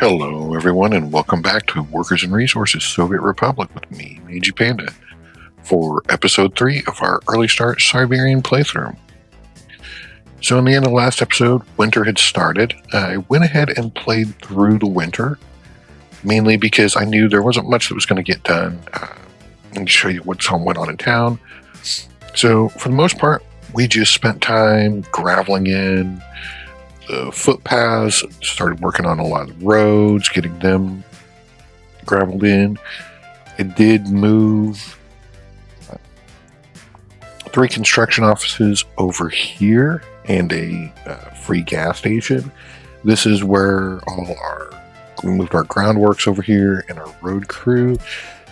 Hello, everyone, and welcome back to Workers and Resources Soviet Republic with me, Meiji Panda, for episode 3 of our Early Start Siberian playthrough. So in the end of the last episode, winter had started. I went ahead and played through the winter, mainly because I knew there wasn't much that was going to get done. And to show you what's went on in town. So for the most part, we just spent time graveling in the footpaths, started working on a lot of the roads, getting them graveled in. It did move 3 construction offices over here and a free gas station. This is where we moved our groundworks over here and our road crew,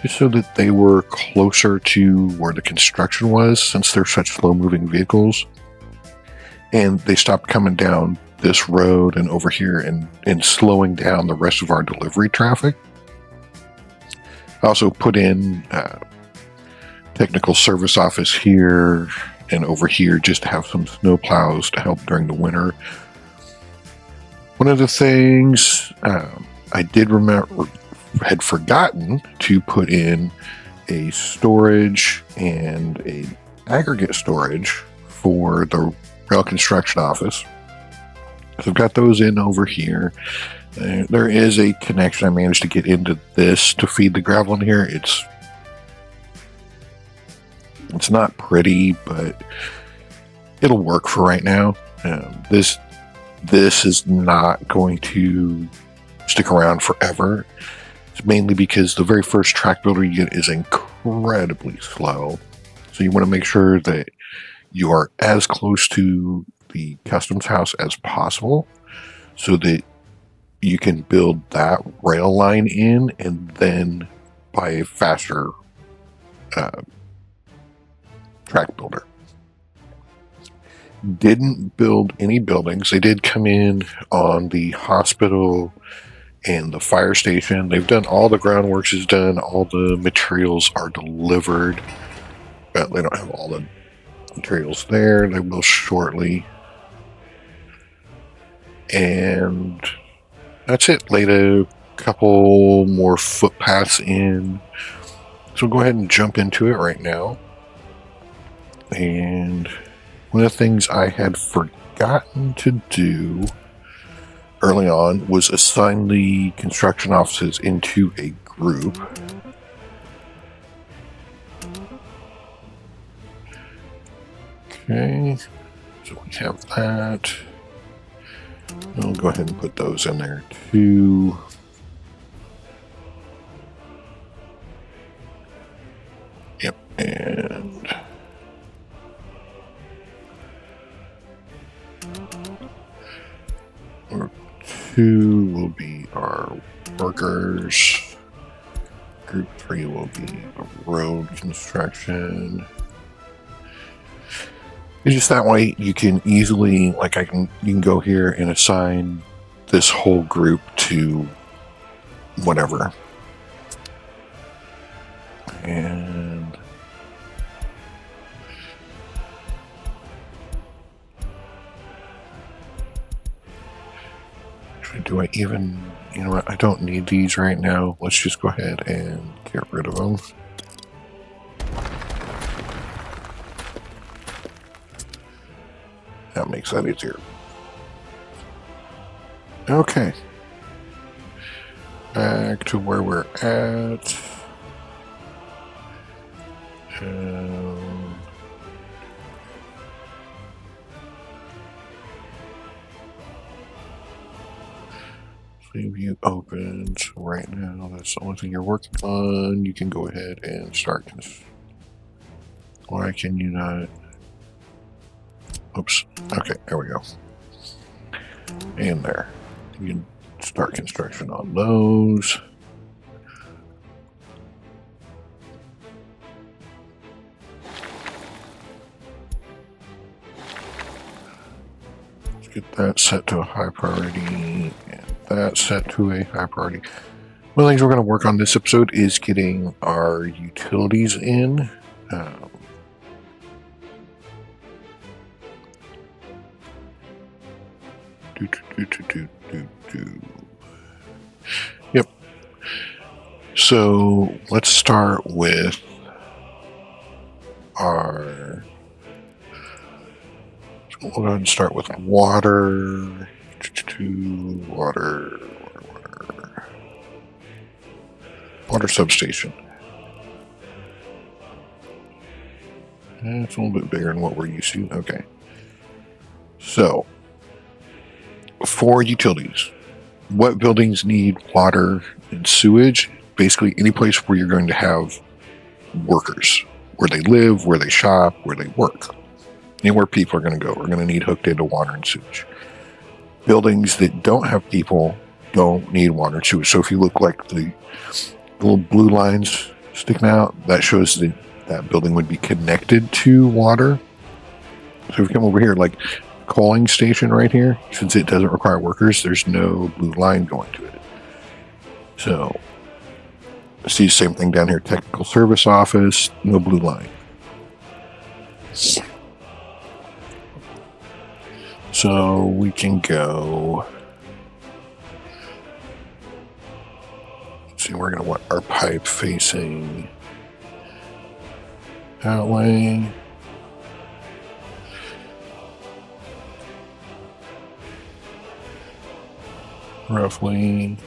just so that they were closer to where the construction was, since they're such slow-moving vehicles. And they stopped coming down this road and over here and slowing down the rest of our delivery traffic. I also put in technical service office here and over here just to have some snow plows to help during the winter. One of the things I did had forgotten to put in a storage and a aggregate storage for the rail construction office. So I've got those in over here. There is a connection I managed to get into this to feed the gravel in here. It's not pretty, but it'll work for right now. This is not going to stick around forever. It's mainly because the very first track builder you get is incredibly slow. So you want to make sure that you are as close to the customs house as possible so that you can build that rail line in and then buy a faster track builder. Didn't build any buildings. They did come in on the hospital and the fire station. They've done all the groundworks is done, all the materials are delivered, but they don't have all the materials there. They will shortly. And that's it. Laid a couple more footpaths in. So we'll go ahead and jump into it right now. And one of the things I had forgotten to do early on was assign the construction offices into a group. Okay, so we have that. I'll go ahead and put those in there too. Yep, and group 2 will be our workers. Group 3 will be road construction. It's just that way you can easily, you can go here and assign this whole group to whatever. And do I even, you know what, I don't need these right now. Let's just go ahead and get rid of them. That makes that easier. Okay. Back to where we're at. Leave you open. So right now, that's the only thing you're working on. You can go ahead and start. Why can you not? Oops. Okay, there we go. And there. You can start construction on those. Let's get that set to a high priority and that set to a high priority. One of the things we're going to work on this episode is getting our utilities in. So let's start with our. We'll go ahead and start with water. Water substation. It's a little bit bigger than what we're used to. Okay. So, for utilities, what buildings need water and sewage? Basically, any place where you're going to have workers, where they live, where they shop, where they work. Anywhere people are going to go, we're going to need hooked into water and sewage. Buildings that don't have people don't need water and sewage. So if you look like the little blue lines sticking out, that shows that that building would be connected to water. So if you come over here, like coaling station right here, since it doesn't require workers, there's no blue line going to it. So see the same thing down here, technical service office, no blue line. So we can go. Let's see, we're going to want our pipe facing that way. Roughly.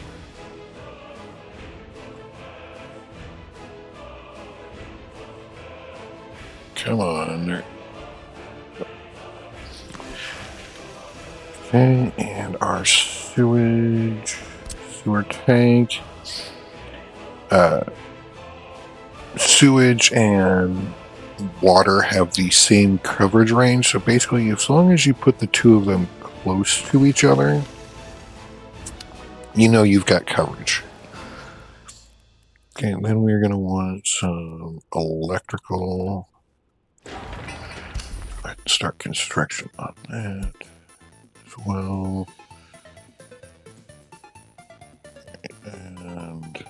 Come on there. Okay, and our sewer tank. Sewage and water have the same coverage range, so basically as long as you put the two of them close to each other, you know you've got coverage. Okay, and then we're going to want some electrical. Let's start construction on that as well. And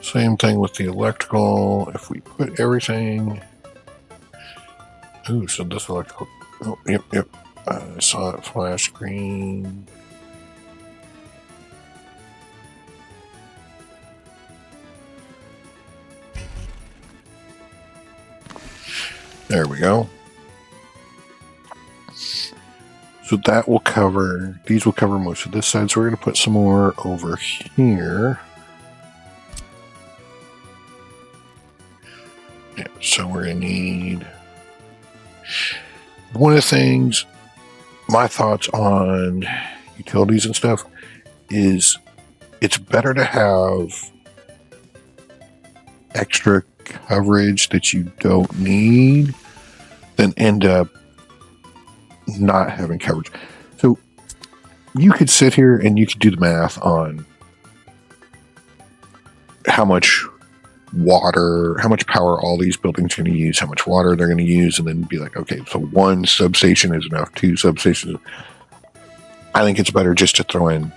same thing with the electrical. If we put everything. Ooh, so this electrical. Oh, yep. I saw it flash green. There we go. So that will cover, these will cover most of this side. So we're going to put some more over here. Yeah, so we're going to need, one of the things, my thoughts on utilities and stuff is it's better to have extra coverage that you don't need than end up not having coverage. So you could sit here and you could do the math on how much water, how much power all these buildings are going to use, how much water they're going to use, and then be like, okay, so one substation is enough, two substations. I think it's better just to throw in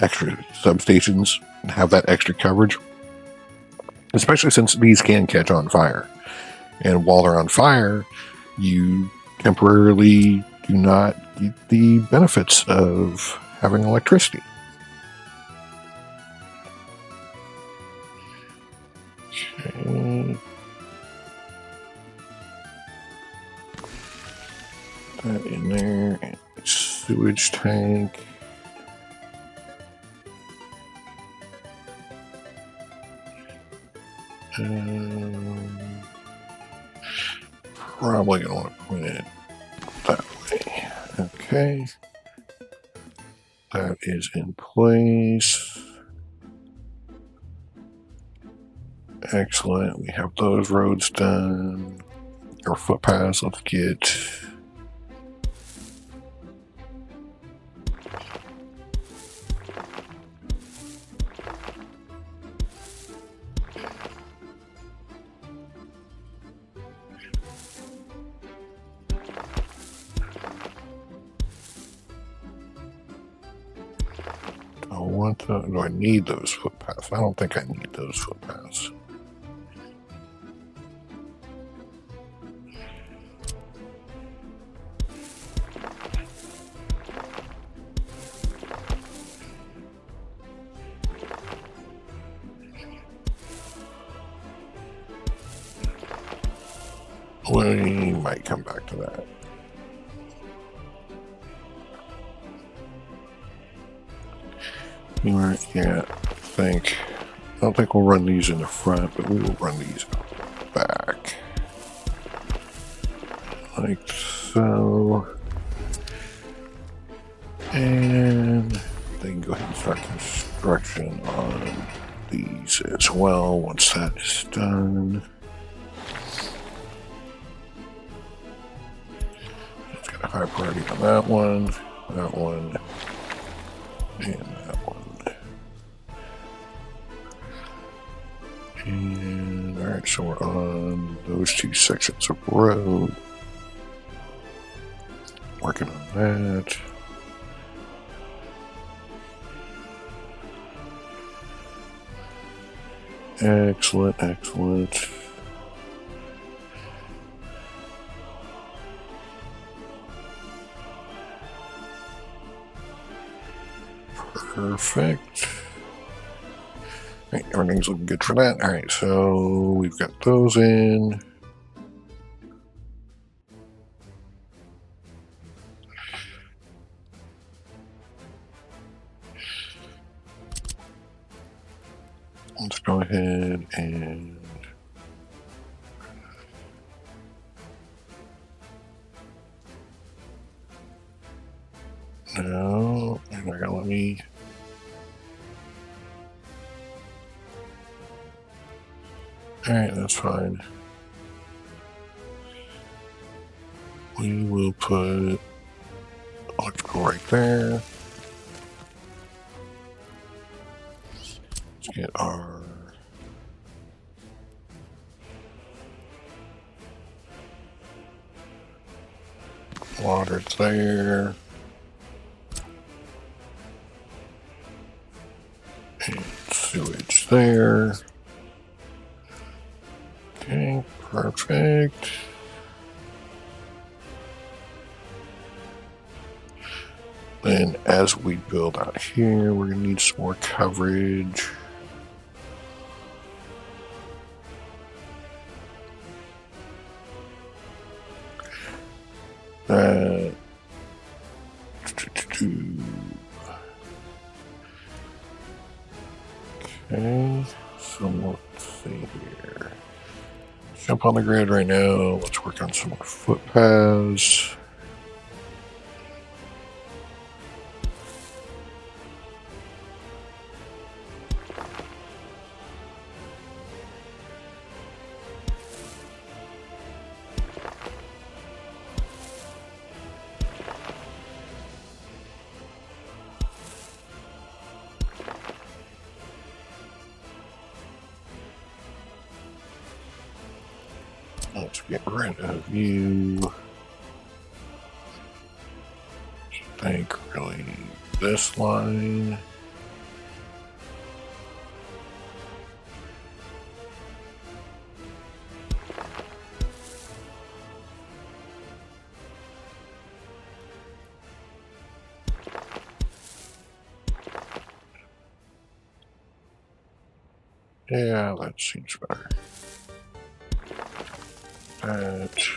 extra substations and have that extra coverage, especially since these can catch on fire. And while they're on fire, you temporarily do not get the benefits of having electricity. Okay. That in there, and sewage tank. Probably going to want to put it that way. Okay. That is in place. Excellent. We have those roads done. Our footpaths, let's get. I want So do I need those footpaths? I don't think I need those footpaths. We might come back to that. Yeah, I don't think we'll run these in the front, but we will run these back. Like so. And they can go ahead and start construction on these as well once that is done. Let's get a high priority on that one, and that one. And alright, so we're on those two sections of road. Working on that. Excellent, excellent. Perfect. Right, everything's looking good for that. All right, so we've got those in. Let's go ahead and no, you're not gonna let me. All right, that's fine. We will put electrical right there. Let's get our water there. And sewage there. Okay, perfect. Then as we build out here, we're going to need some more coverage. Okay, so let's see here. Jump on the grid right now. Let's work on some more footpaths. Let's get rid of you. I think really this line. Yeah, that seems better. That.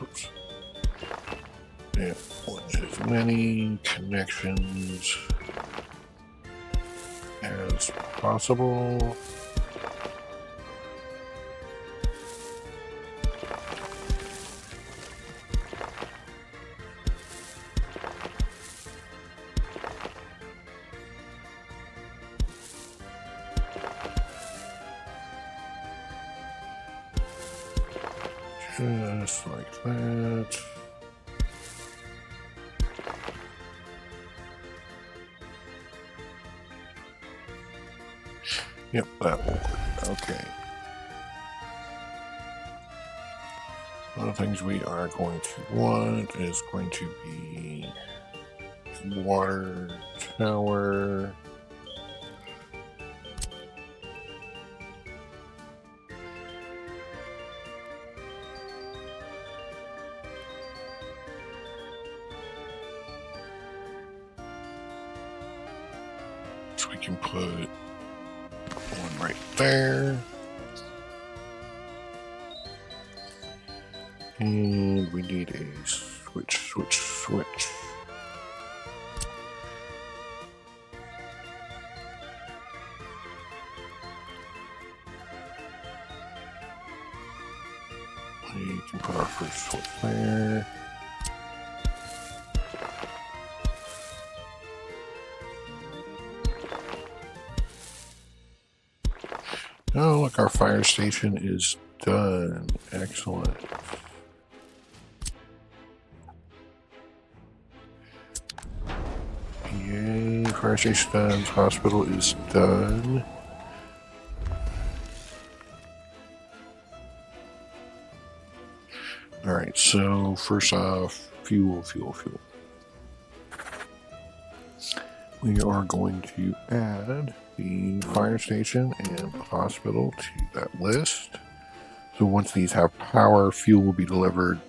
Oops. Yeah, want as many connections as possible. Just like that. Yep, that will work. Okay. One of the things we are going to want is going to be water tower. So we can put one right there. And we need a switch. We can put our first switch there. Oh, look, our fire station is done. Excellent. Yay, fire station done. Hospital is done. Alright, so first off, fuel. We are going to add the fire station and the hospital to that list. So once these have power, fuel will be delivered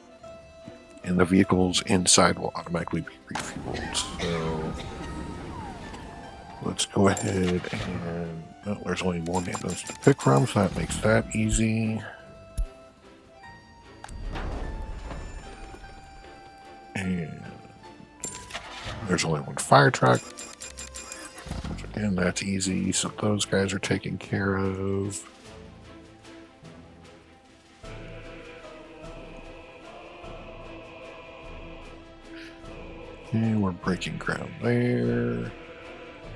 and the vehicles inside will automatically be refueled. So let's go ahead and, oh, there's only one ambulance to pick from, so that makes that easy. And there's only one fire truck. And that's easy, so those guys are taken care of. Okay, we're breaking ground there.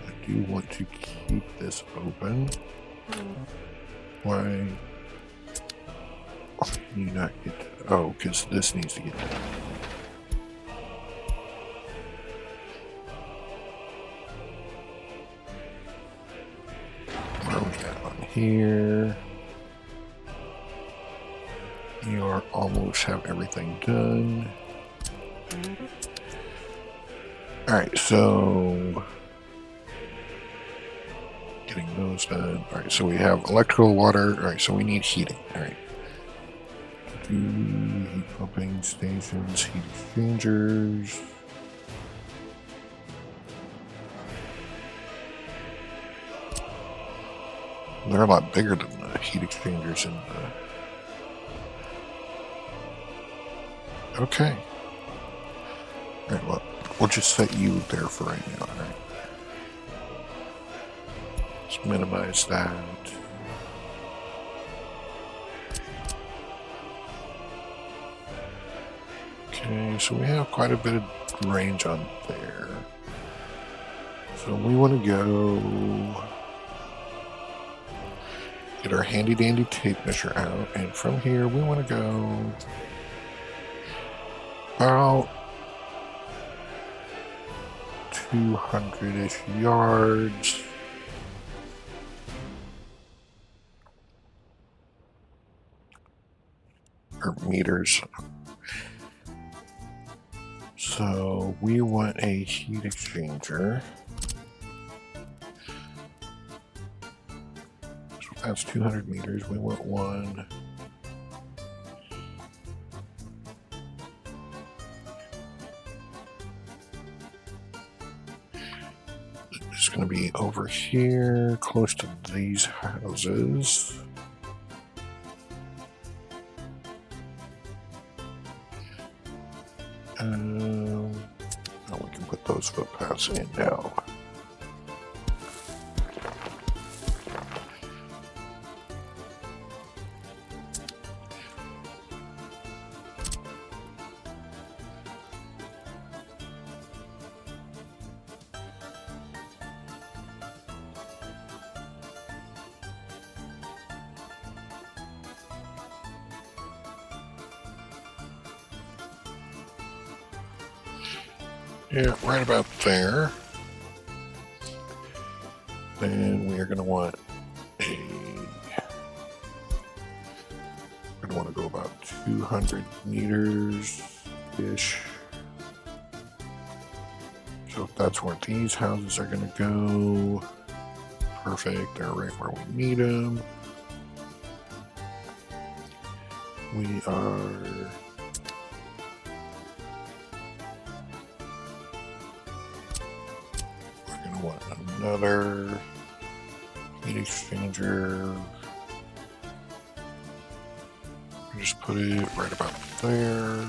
I do want to keep this open. Why can you not get to, oh, because this needs to get done. Where are we at on here? You are almost have everything done. Alright, so getting those done. Alright, so we have electrical, water. Alright, so we need heating. Alright. Heat pumping stations, heat exchangers. They're a lot bigger than the heat exchangers in the... Okay. Alright, well, we'll just set you there for right now, alright? Let's minimize that. Okay, so we have quite a bit of range on there. So we want to go... get our handy dandy tape measure out, and from here we want to go about 200-ish yards. Or meters. So we want a heat exchanger. So that's 200 meters. We want one. It's going to be over here, close to these houses. Now we can put those footpaths in now. Yeah, right about there. Then we are going to want we're going to want to go about 200 meters-ish. So that's where these houses are going to go. Perfect, they're right where we need them. We are going to want another heat exchanger. Just put it right about there.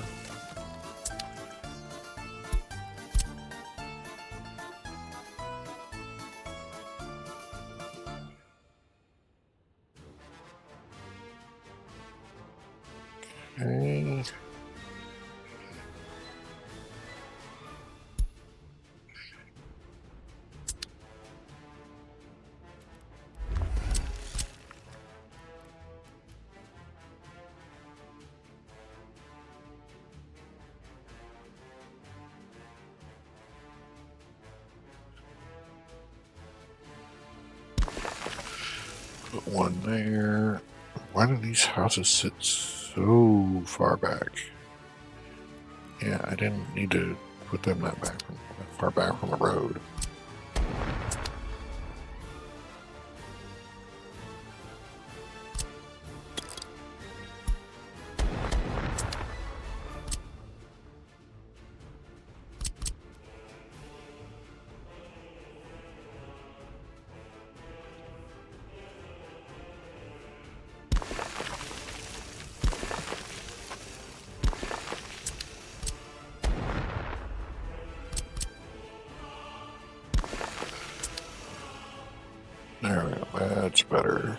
Okay. Put one there. Why do these houses sit so far back? Yeah, I didn't need to put them that far back from the road. There we go, that's better.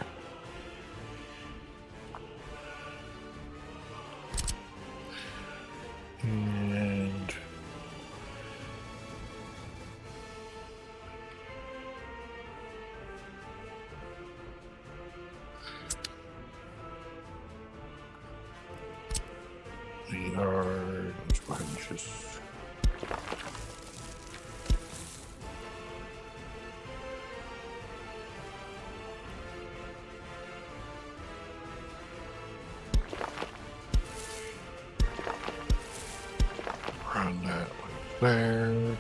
And we are, let's go ahead and just run that one there.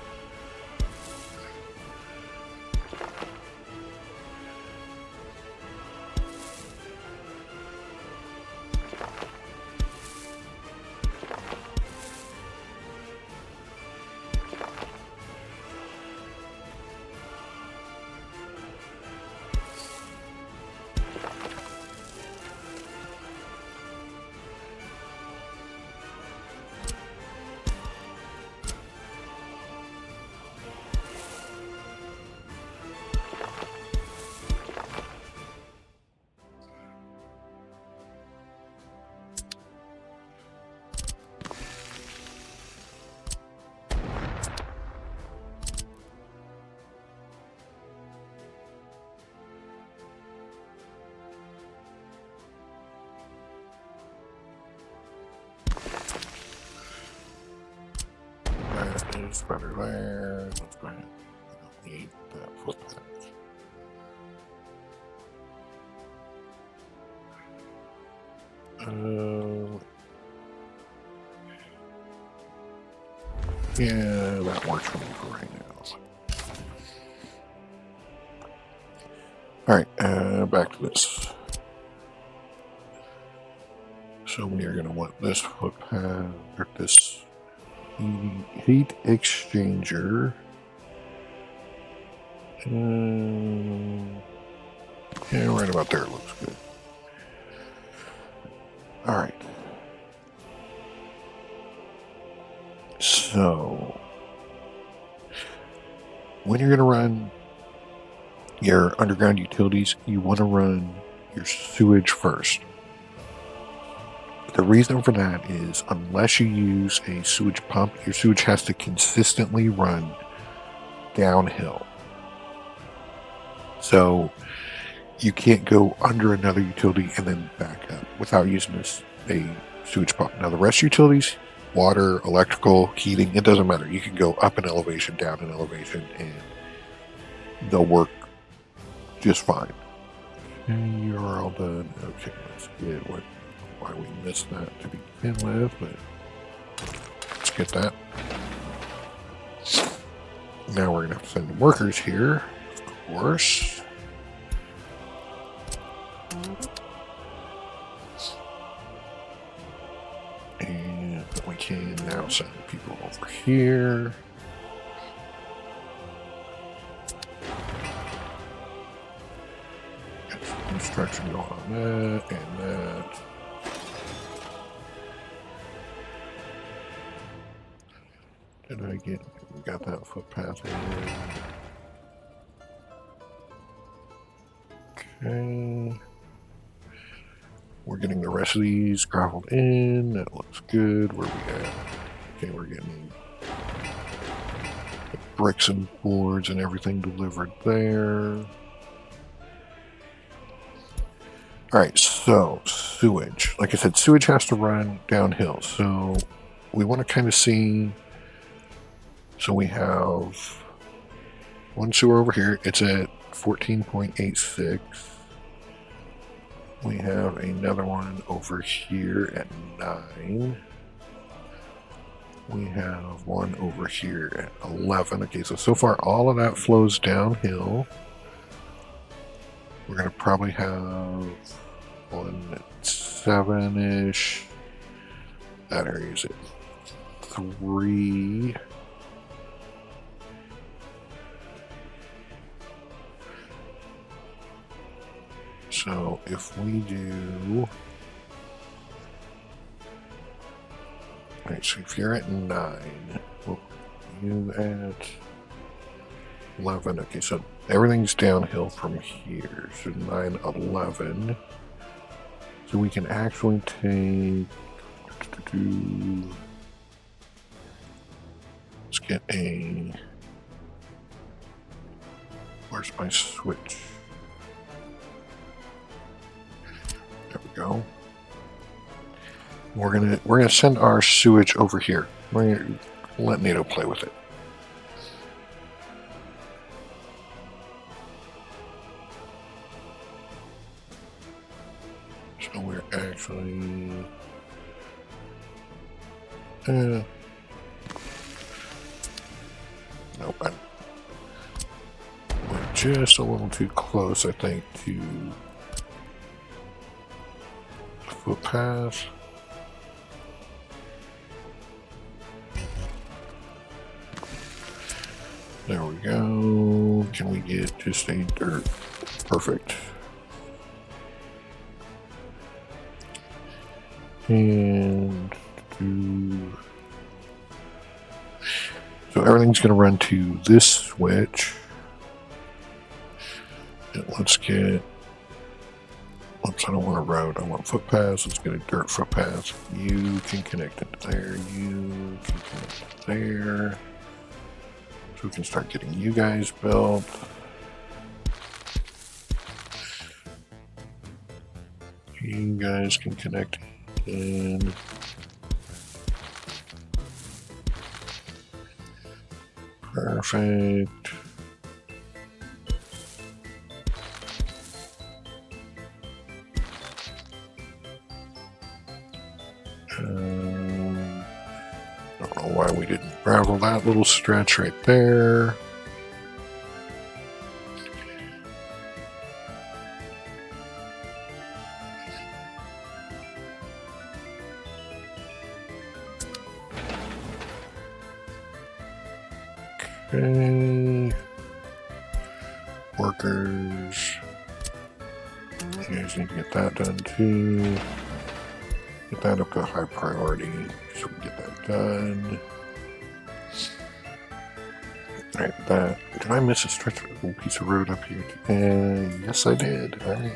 That is better there. Let's go ahead. We don't need that footpath. Yeah, that works for me for right now. Alright, back to this. So we are going to want this footpath, or this heat exchanger. Yeah, right about there looks good. Alright. So, when you're going to run your underground utilities, you want to run your sewage first. The reason for that is unless you use a sewage pump, your sewage has to consistently run downhill. So you can't go under another utility and then back up without using a sewage pump. Now the rest of utilities, water, electrical, heating, it doesn't matter. You can go up an elevation, down an elevation, and they'll work just fine. Okay, you're all done. Okay, let's get why we missed that to begin with, but let's get that. Now we're going to have to send workers here, of course. And we can now send people over here. Get some construction going on that and that. Did I get, we got that footpath in. Okay. We're getting the rest of these gravelled in. That looks good. Where we at? Okay, we're getting the bricks and boards and everything delivered there. Alright, so sewage. Like I said, sewage has to run downhill. So we want to kind of see. So we have one sewer over here. It's at 14.86. We have another one over here at 9. We have one over here at 11. Okay, so far all of that flows downhill. We're going to probably have one at 7-ish. That area is at 3. So if we do, right, so if you're at 9, well, you at 11. Okay, so everything's downhill from here. So 9, 11. So we can actually take, let's get a, where's my switch? There we go. We're gonna send our sewage over here. We're gonna let NATO play with it. So we're actually nope, I went just a little too close, I think, to the footpath. There we go. Can we get just a dirt? Perfect. And so everything's going to run to this switch. And let's get, I don't want a road, I want footpaths. Let's get a dirt footpath. You can connect it there. You can connect it there. So we can start getting you guys built. You guys can connect in. Perfect. Don't know why we didn't gravel that little stretch right there. Okay. Workers. You guys need to get that done too. Get that up to high priority so we can get that done. Alright, that. Did I miss a stretch of a piece of road up here? Yes, I did. Alright.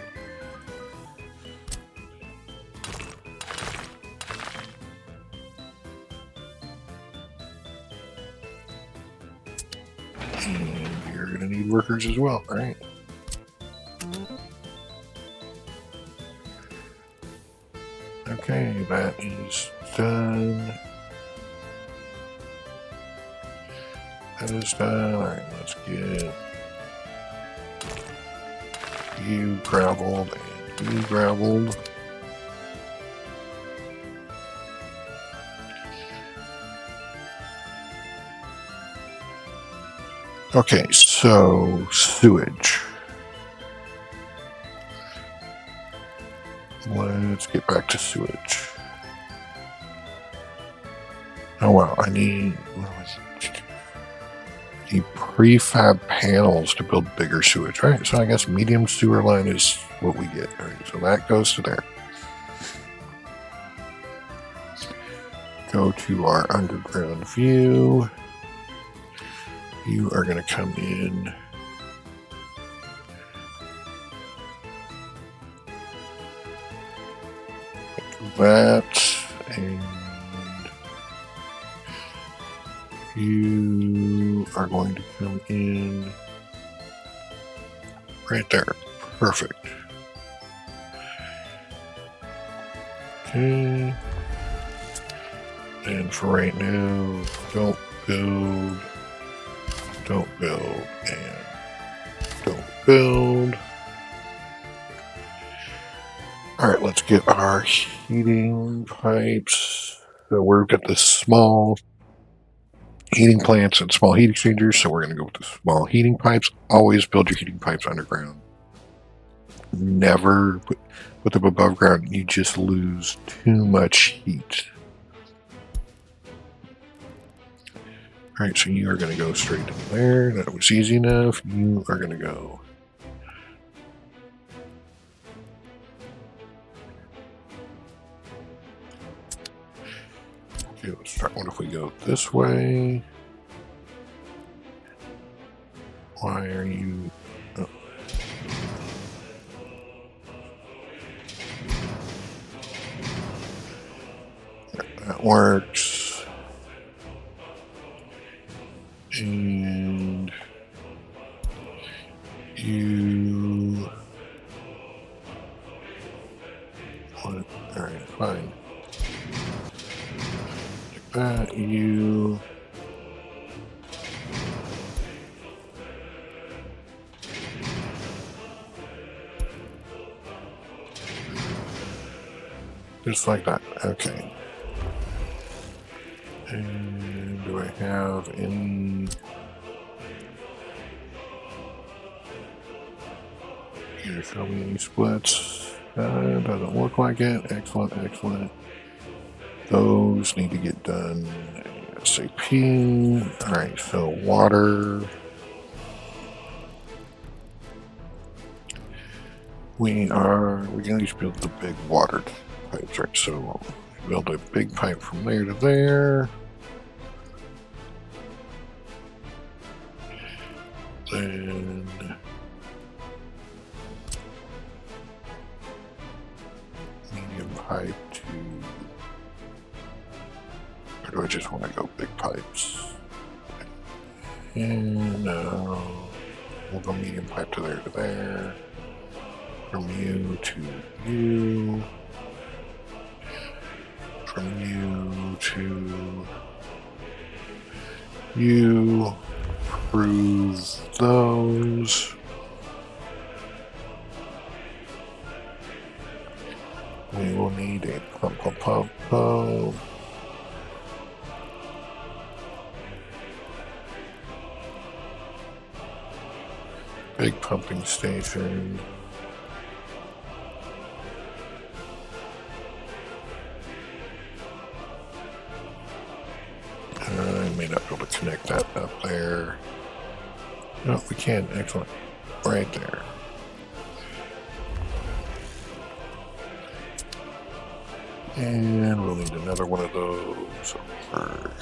And you're going to need workers as well. Alright. Okay, that is done. That is done. Alright, let's get you graveled and you graveled. Okay, so sewage. Let's get back to sewage. Oh wow, I need the prefab panels to build bigger sewage, right? So I guess medium sewer line is what we get. All right, so that goes to there. Go to our underground view. You are going to come in. Like that, and you are going to come in right there. Perfect. Okay. And for right now, don't build, and don't build. All right, let's get our heating pipes. So we've got the small heating plants and small heat exchangers, so we're going to go with the small heating pipes. Always build your heating pipes underground. Never put them above ground. You just lose too much heat. All right, so you are going to go straight in there. That was easy enough. You are going to go. Okay, let's start. What if we go this way? Why are you? Oh. That works. And you. All right, fine. Like that, you. Just like that. Okay. And do I have any? Can you show me any splits? Doesn't look like it. Excellent, excellent. Those need to get done ASAP. All right, so water. We can just build the big water pipes, right? So build a big pipe from there to there. Then medium pipe to, or do I just want to go big pipes? And we'll go medium pipe to there. From you to you. From you to you. Approve those. We will need a pump. Big pumping station. I may not be able to connect that up there. No, we can. Excellent. Right there. And we'll need another one of those over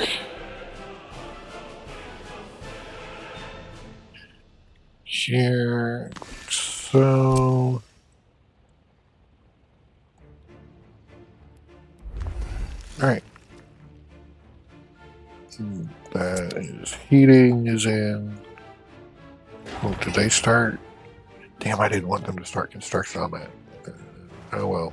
here. So all right. That is heating is in. Oh, did they start? Damn, I didn't want them to start construction on that. Oh well.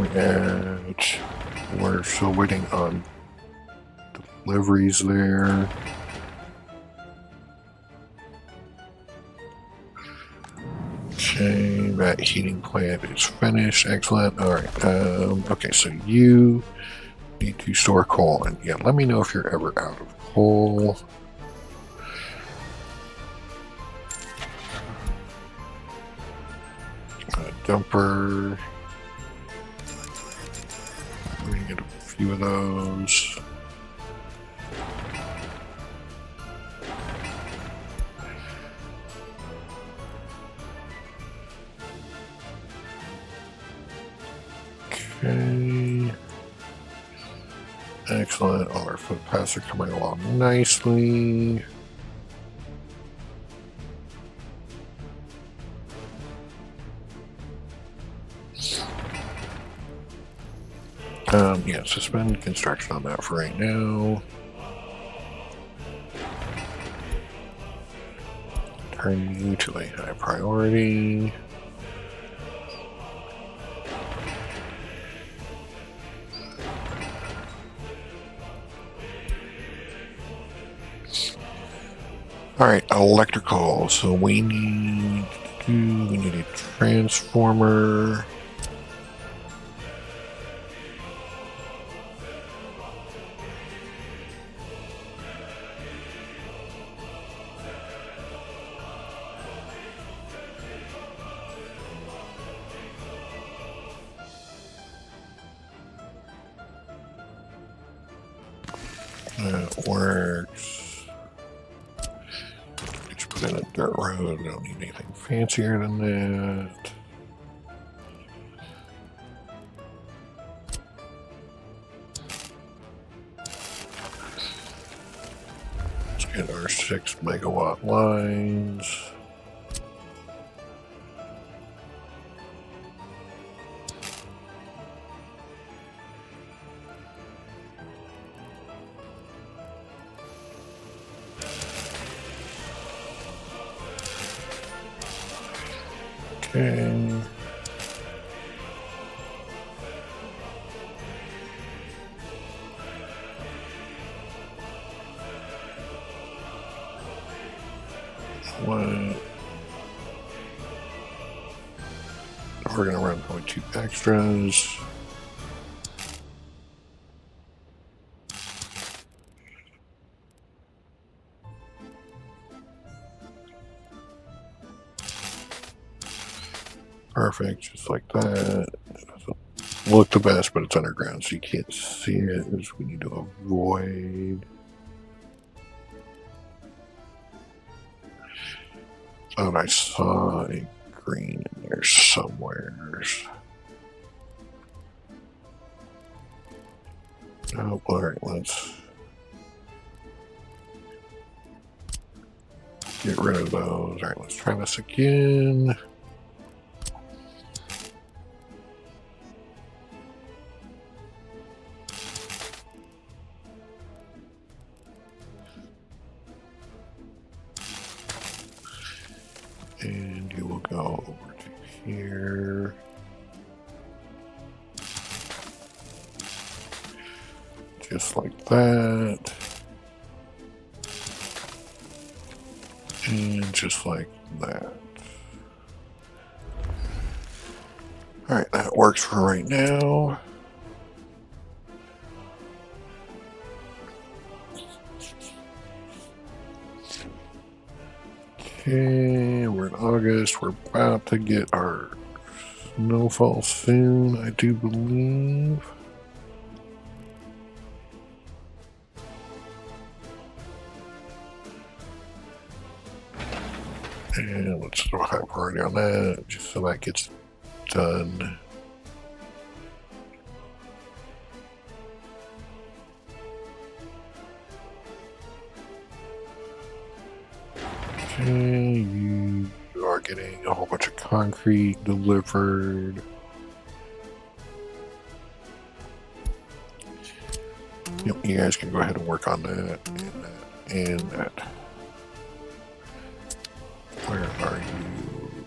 we at? We're still waiting on deliveries there. Okay, that heating plant is finished. Excellent. All right. Okay, so you need to store coal, and yeah, let me know if you're ever out of coal. Dumper. We can get a few of those. Okay. Excellent. All our footpaths are coming along nicely. Yeah, suspend construction on that for right now. Turn you to a high priority. All right, electrical. So we need a transformer. That works. Just put in a dirt road. We don't need anything fancier than that. Let's get our 6 megawatt lines. Okay. What? We're gonna run probably 2 extras. Perfect, just like that. It doesn't look the best, but it's underground, so you can't see it, which we need to avoid. Oh, I saw a green in there somewhere. Oh, alright, let's get rid of those. Alright, let's try this again. And you will go over to here. Just like that. And just like that. Alright, that works for right now. Okay, we're in August. We're about to get our snowfall soon, I do believe. And let's throw a high priority on that, just so that gets done. Okay, you are getting a whole bunch of concrete delivered. Yep, you guys can go ahead and work on that and that and that. Where are you?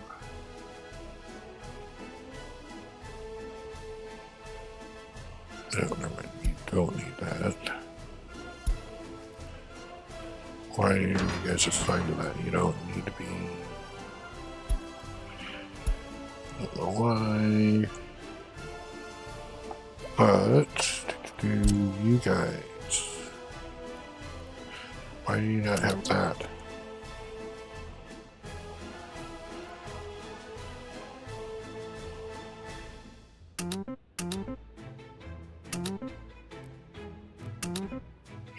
why you guys assigned to that. You don't need to be. I don't know why. But you guys, why do you not have that?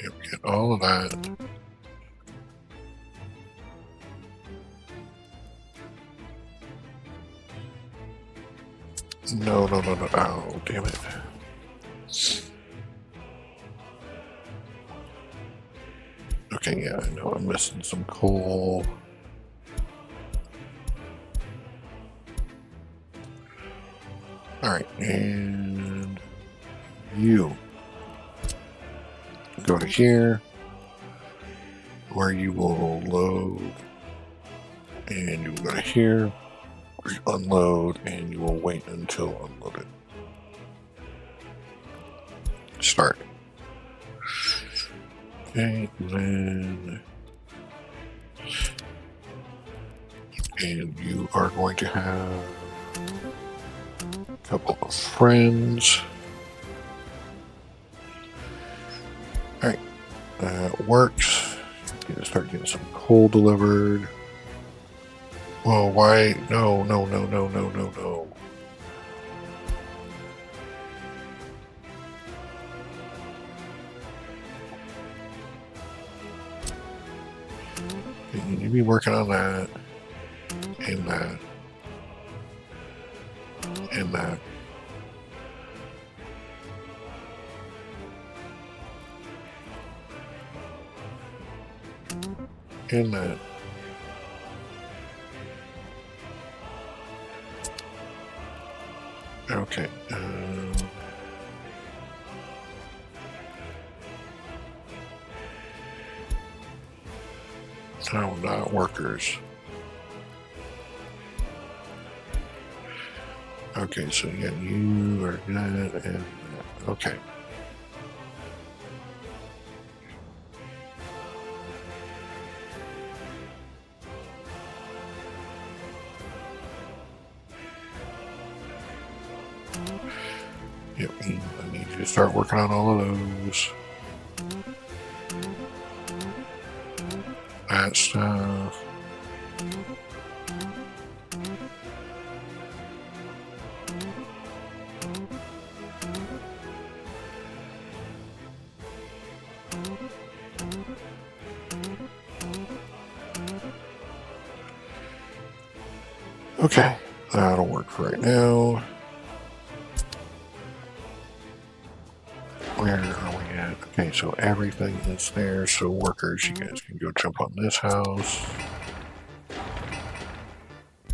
Yep, get all of that. No. Oh, damn it. Okay, yeah, I know I'm missing some coal. Alright, and you go to here, where you will load, and you will go to here, where you unload, and you will wait until unloaded. Start. Okay, then, and you are going to have a couple of friends. Alright, that works. You're gonna start getting some coal delivered. Well, why? No. You need to be working on that, and that, and that. And that. Okay. No, not workers. Okay, so yeah, you are that and that. Okay. Yep, I need you to start working on all of those. That stuff. Okay, that'll work for right now. Where are we at? Okay, so everything is there. So workers, you guys can go jump on this house.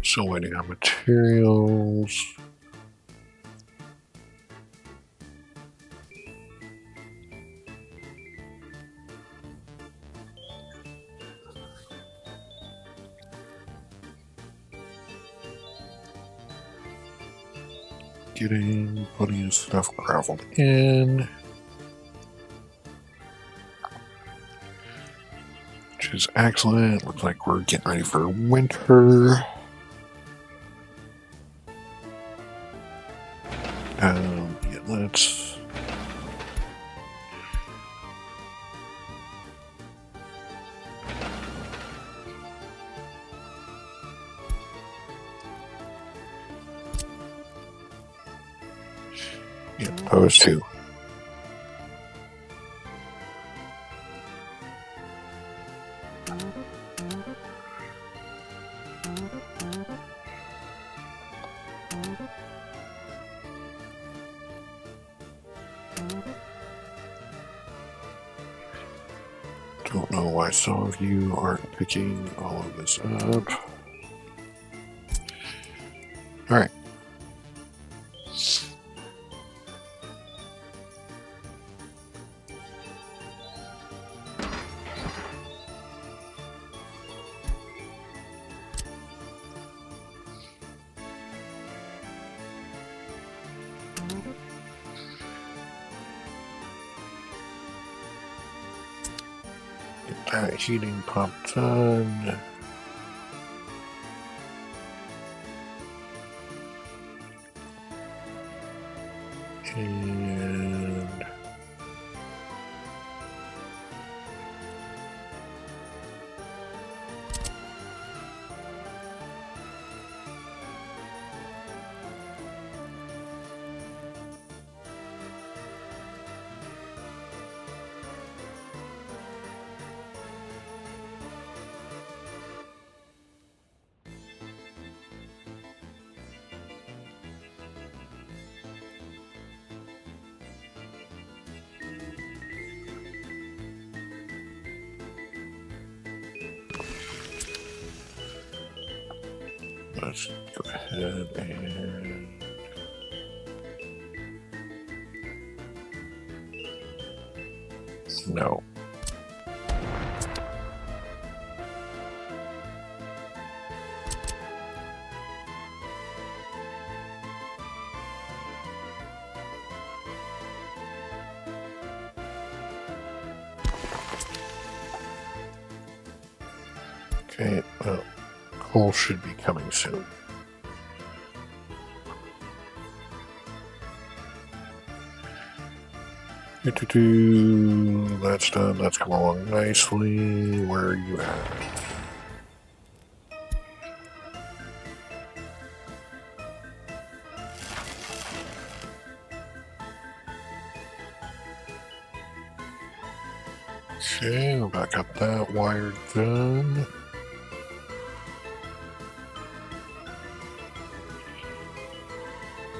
Still waiting on materials. Getting plenty of stuff graveled in. Which is excellent. Looks like we're getting ready for winter. Yeah, let's. Yeah, pose 2. Don't know why some of you aren't picking all of this up. Alright. Get that heating pumped on. And let's go ahead and no. Okay, well, coal should be coming soon. That's done. That's come along nicely. Where are you at? Okay, we got that wire done.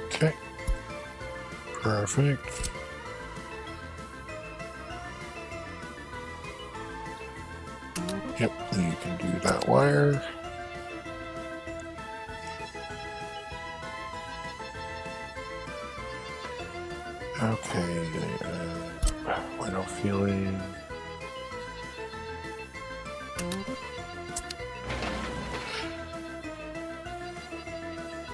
Okay, perfect. Yep, you can do that wire. Okay, window feeling.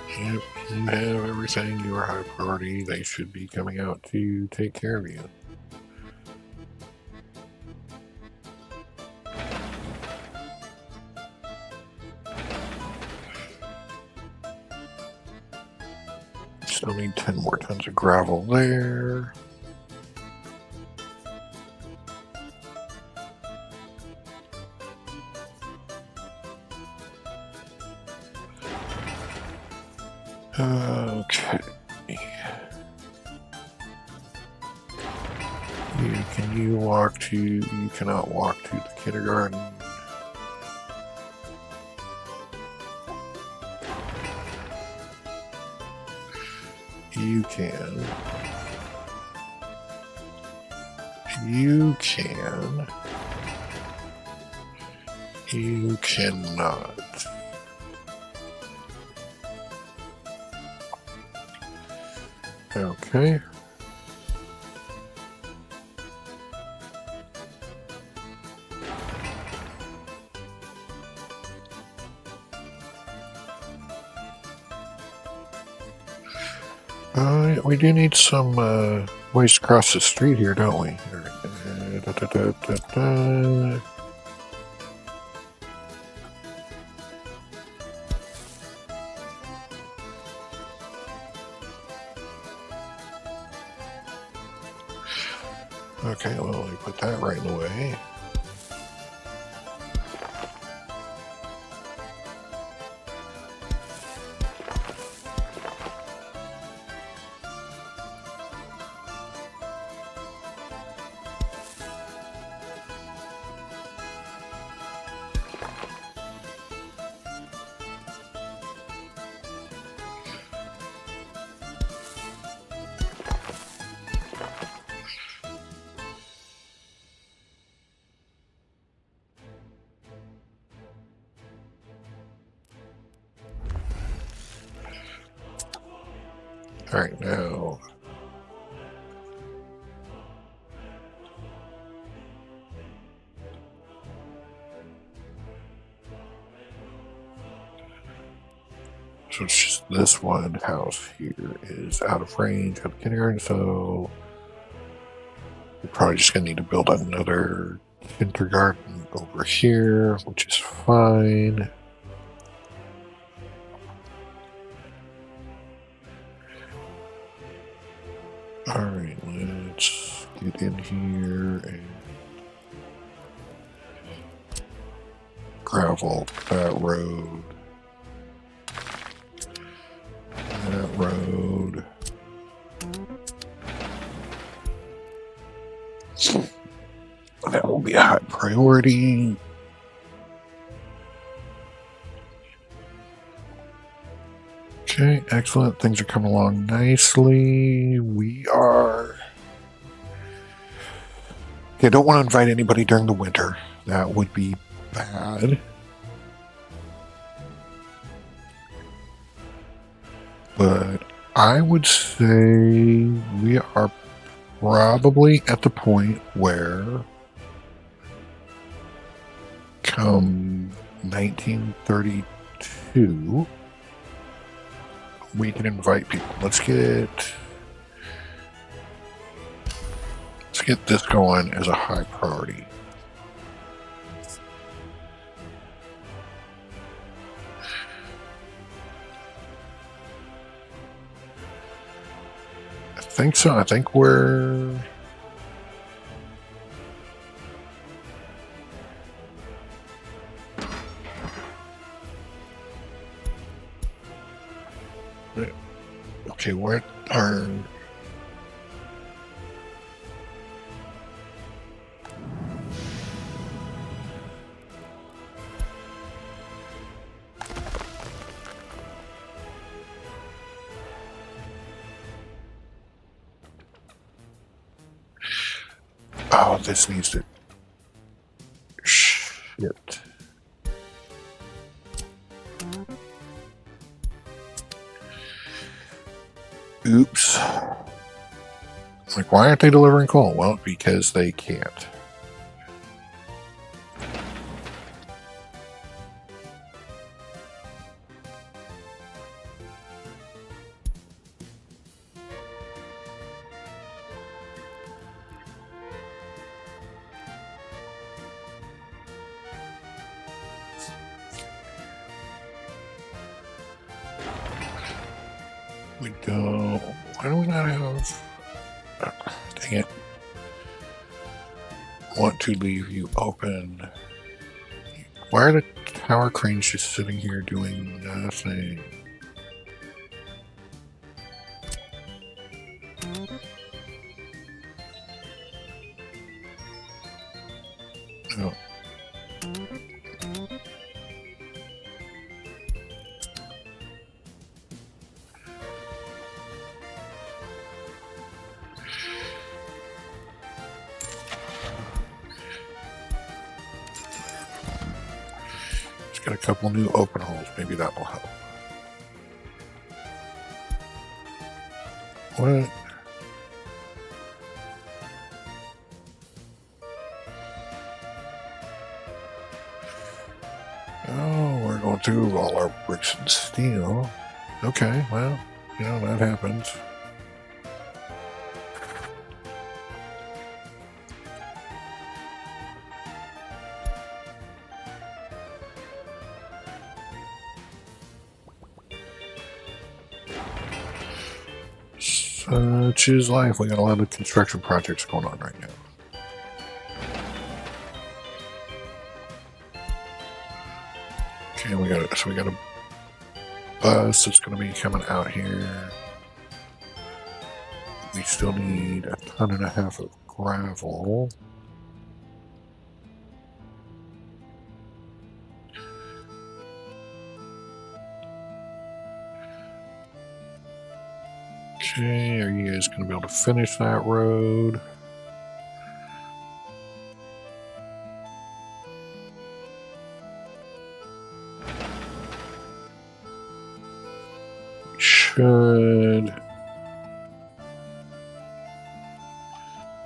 Yep, you have everything. You are high priority. They should be coming out to take care of you. Still need 10 more tons of gravel there. Okay. You cannot walk to the kindergarten. You can. You can. You cannot. Okay. We do need some ways to cross the street here, don't we? Okay, well, we put that right in the way. All right, now. So it's just this one house here is out of range of the kindergarten, so we're probably just going to need to build another kindergarten over here, which is fine. Alright, let's get in here and gravel that road. That road. That will be a high priority. Okay, excellent. Things are coming along nicely. We are... Okay, I don't want to invite anybody during the winter. That would be bad. But I would say we are probably at the point where come 1932 we can invite people. Let's get this going as a high priority. I think so. I think we're... Okay, what are... Oh, this needs to... Shit. Oops. Like, why aren't they delivering coal? Well, because they can't. We don't... Why do we not have... dang it. Want to leave you open. Why are the tower cranes just sitting here doing nothing? No. Got a couple new open holes. Maybe that will help. What? Oh, we're going through all our bricks and steel. Okay, well, you know, that happens. Such is life. We got a lot of construction projects going on right now. Okay, we got a bus that's going to be coming out here. We still need 1.5 tons of gravel. Okay, are you guys going to be able to finish that road? Should.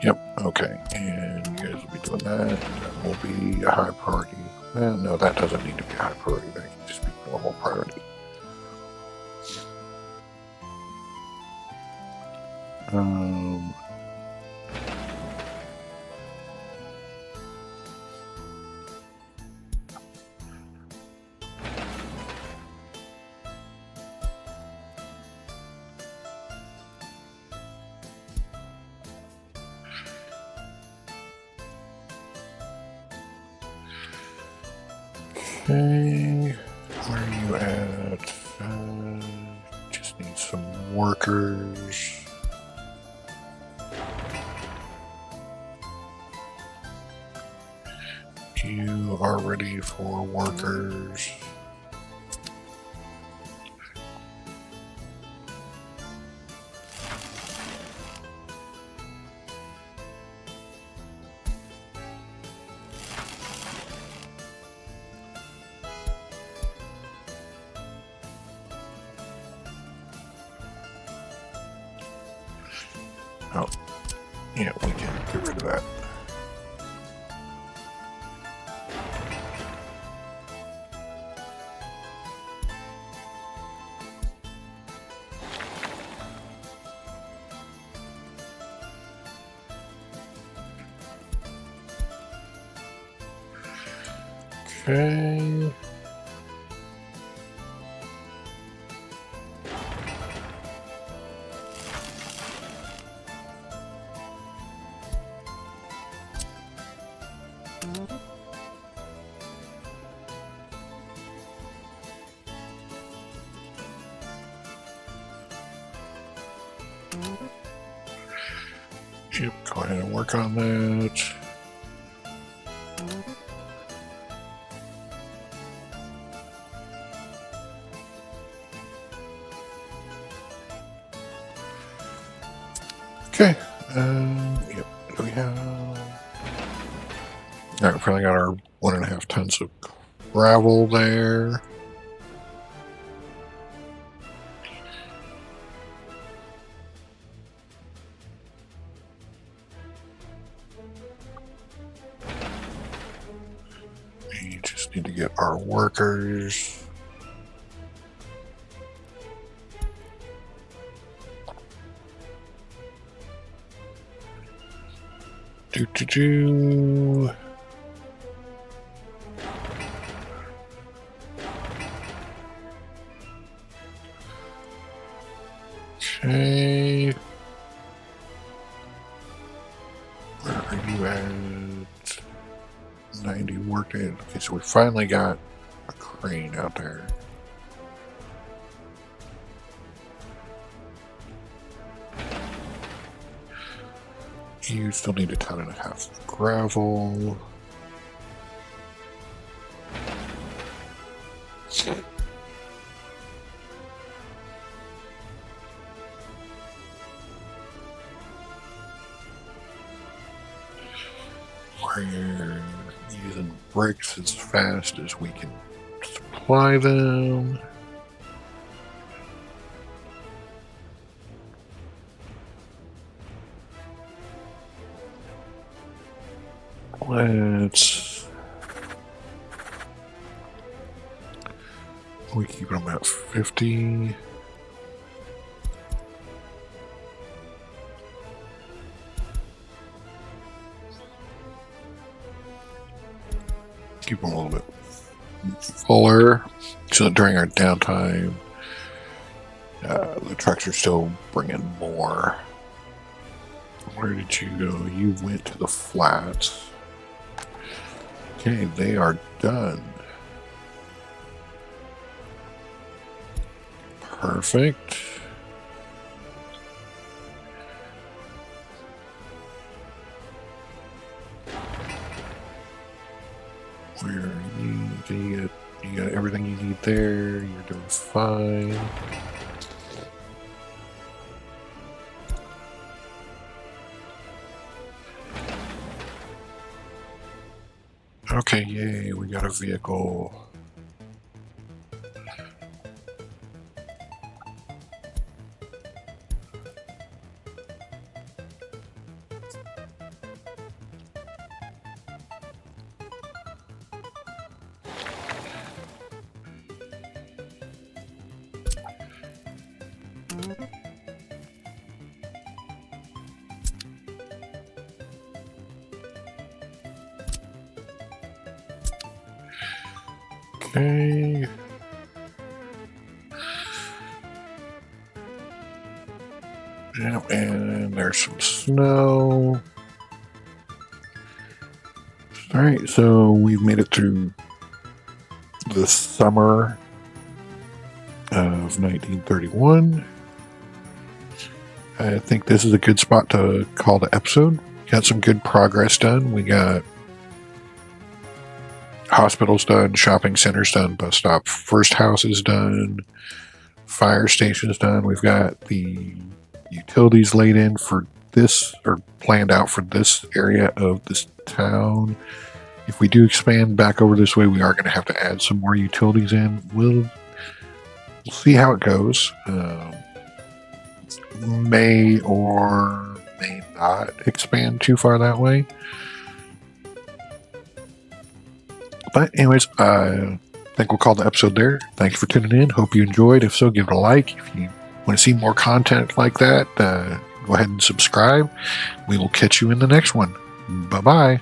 Yep, okay. And you guys will be doing that. That will be a high priority. No, that doesn't need to be a high priority. That can just be normal priority. are you at? Just need some workers. You are ready for workers. Oh, yeah, we can get rid of that. Okay. Yep, go ahead and work on that. Okay. Yep. What do we have? All right, we finally got our 1.5 tons of gravel there. We just need to get our workers. Do. Okay. Where are you at? 90 worked in. Okay, so we finally got a crane out there. You still need 1.5 tons of gravel. We're using bricks as fast as we can supply them. We keep them at 50. Keep them a little bit fuller so that during our downtime, the trucks are still bringing more. Where did you go? You went to the flats. Okay, they are done. Perfect. Where are you? You got everything you need there. You're doing fine. Okay, yay, we got a vehicle. Okay. Yep, and there's some snow. Alright, so we've made it through the summer of 1931. I think this is a good spot to call the episode. Got some good progress done. We got hospitals done, shopping centers done, bus stop first houses done, fire stations done. We've got the utilities laid in for this, or planned out for this area of this town. If we do expand back over this way, we are going to have to add some more utilities in. We'll see how it goes. May or may not expand too far that way. But anyways, I think we'll call the episode there. Thank you for tuning in. Hope you enjoyed. If so, give it a like. If you want to see more content like that, go ahead and subscribe. We will catch you in the next one. Bye-bye.